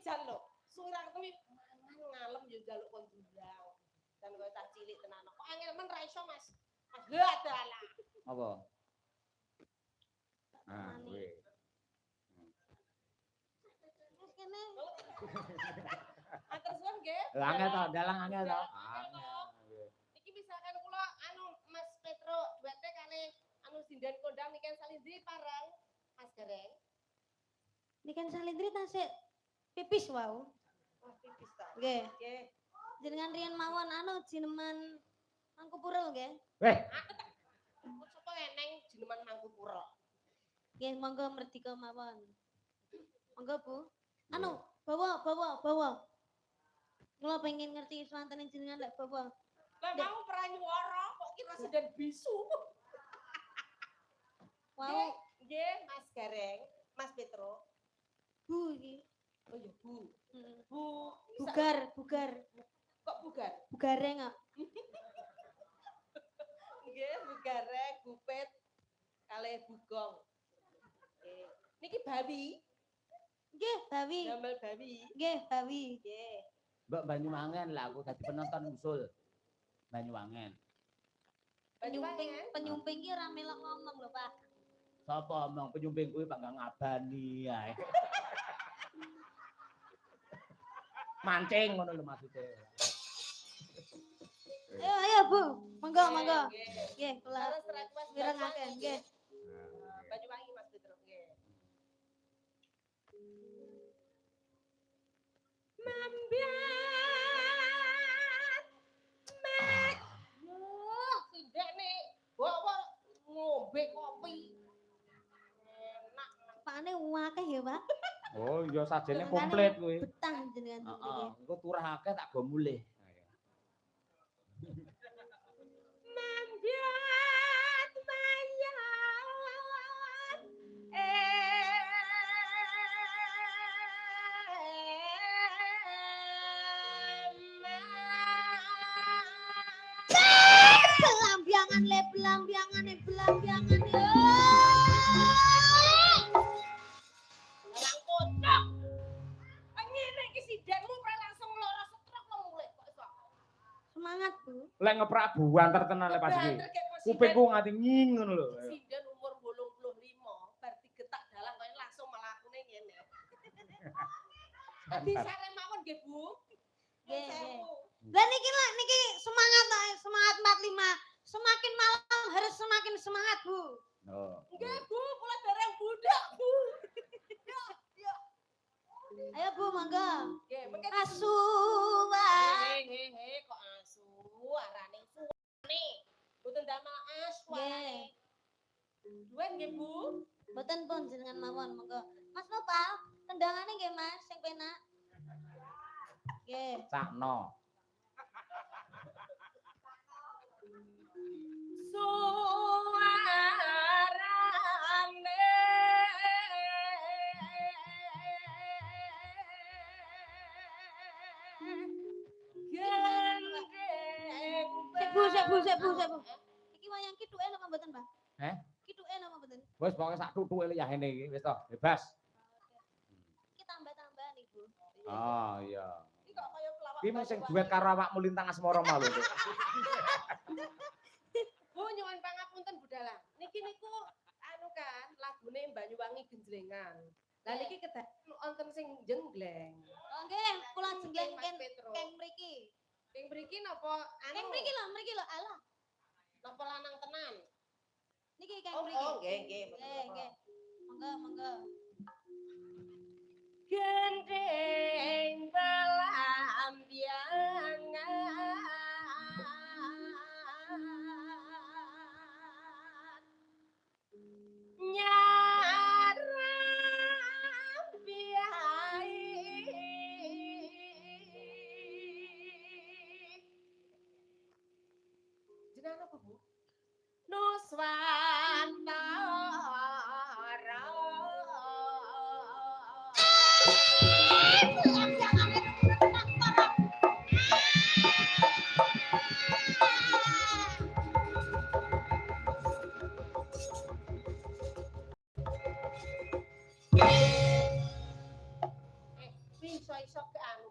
jan lho. Suwira ketemu mangan ngalem yo njaluk kon diundang. Dan kowe cah cilik tenan. Kok angel men ra iso, Mas. Mas lho adalah. Apa? Ah, kowe. Wis kene. Atur suwun nggih. Angel to, dalang angel to. Iki misalkan kula Mas Petro buate kali sindan kondang niken salindri parang Mas Gareng. Niken salindri tasik pipis wau. Oh, pipis ta. Nggih. Nggih. Jenengan riyen mawon jineman Mangkupuro nggih. Weh, Sapa eneng jineman Mangkupuro. Nggih, monggo merdika mawon. Monggo, Bu. Bawa. Kula pengen ngerti swantene jenengan lek bawa. Lah mau pranyuwara kok kira sindan bisu. Wau, Nggih, Mas Gareng, Mas Petro. Bu iki. Oh ya, Bu. Heeh. Bu, Bugar. kok bugar? Bugareng kok. Nggih, bugareng, bupet, kalih bugong. Nggih. Niki bawi, Nggih, bawi. damel bawi. Nggih, bawi. Nggih. Mbak Banyuwangen lah aku dadi penonton usul. Banyuwangen. Penyumping ki ora melok ngomong lho, Pak. Sapa omong penyumping kuwi Pak gak ngabani ae. Mancing ngono lho maksude. Ayo, Bu. Monggo. Nggih. Nggih, kula Terus request mirengake, nggih. Banyuwangi Mas Petro, nggih. Mambiat mek. Wah, tidak nih. Bawa ngombe kopi. Enak. Pakane akeh ya, Pak. Oh, iya sajene komplit kuwi. Betah jenengan Heeh, niki. engko turah akeh tak go mulih. Mambiat mayat. Belambiangan. Orang kocok. Ngene iki sidanmu ora langsung lara stroke lo mulai kok iso. Semangat, Bu. Lek ngeprak buanter tenan lek pas iki. Banter kayak pas Kupingku nganti nying ngono lho. Sidan umur 85 bar digetak dalang kok langsung mlakune ngene. Disare mawon nggih, Bu. Nggih. Lah niki semangat semangat 45. Semakin malam harus semakin semangat, Bu. Oh. Nggih, Bu, kula dereng budak, Bu. Ayo, Bu, monggo. Nggih, mengke Asuhan. hehe kok asu arane suwane. Mboten damel asu arane. Duwen nggih, Bu. Mboten pun jenengan mawon, monggo. Mas Nopal, tendangane nggih, Mas, sing penak. Nggih. Sakno. Suarane gendeng. Sik, Bu. Iki wayang kituke napa mboten, Pak? Heh? Kituke napa mboten? Wis pokoke sak tutuke liyane iki wis to, bebas. Iki tambah-tambah nih, Bu. Oh iya. Iki kok kaya pelawak. Iki sing duet karo awakmu lintang asmara mau lho. Bu nyuwun pangapunten Budalang. Niki niku anu kan lagune Banyuwangi Genjlengan. Lah niki kedah wonten sing jenggleng. Oh nggih, kula jengleng Mas keng Petro. mriki. Sing mriki napa anu? Keng mriki lho, alah. Napa lanang tenan? Niki keng Oh, mriki. oh nggih, nggih. Nggih. Monggo. Gendeng belambiangan nyarang biai jenengan apa Bu? Nuswantara iso-iso ke anu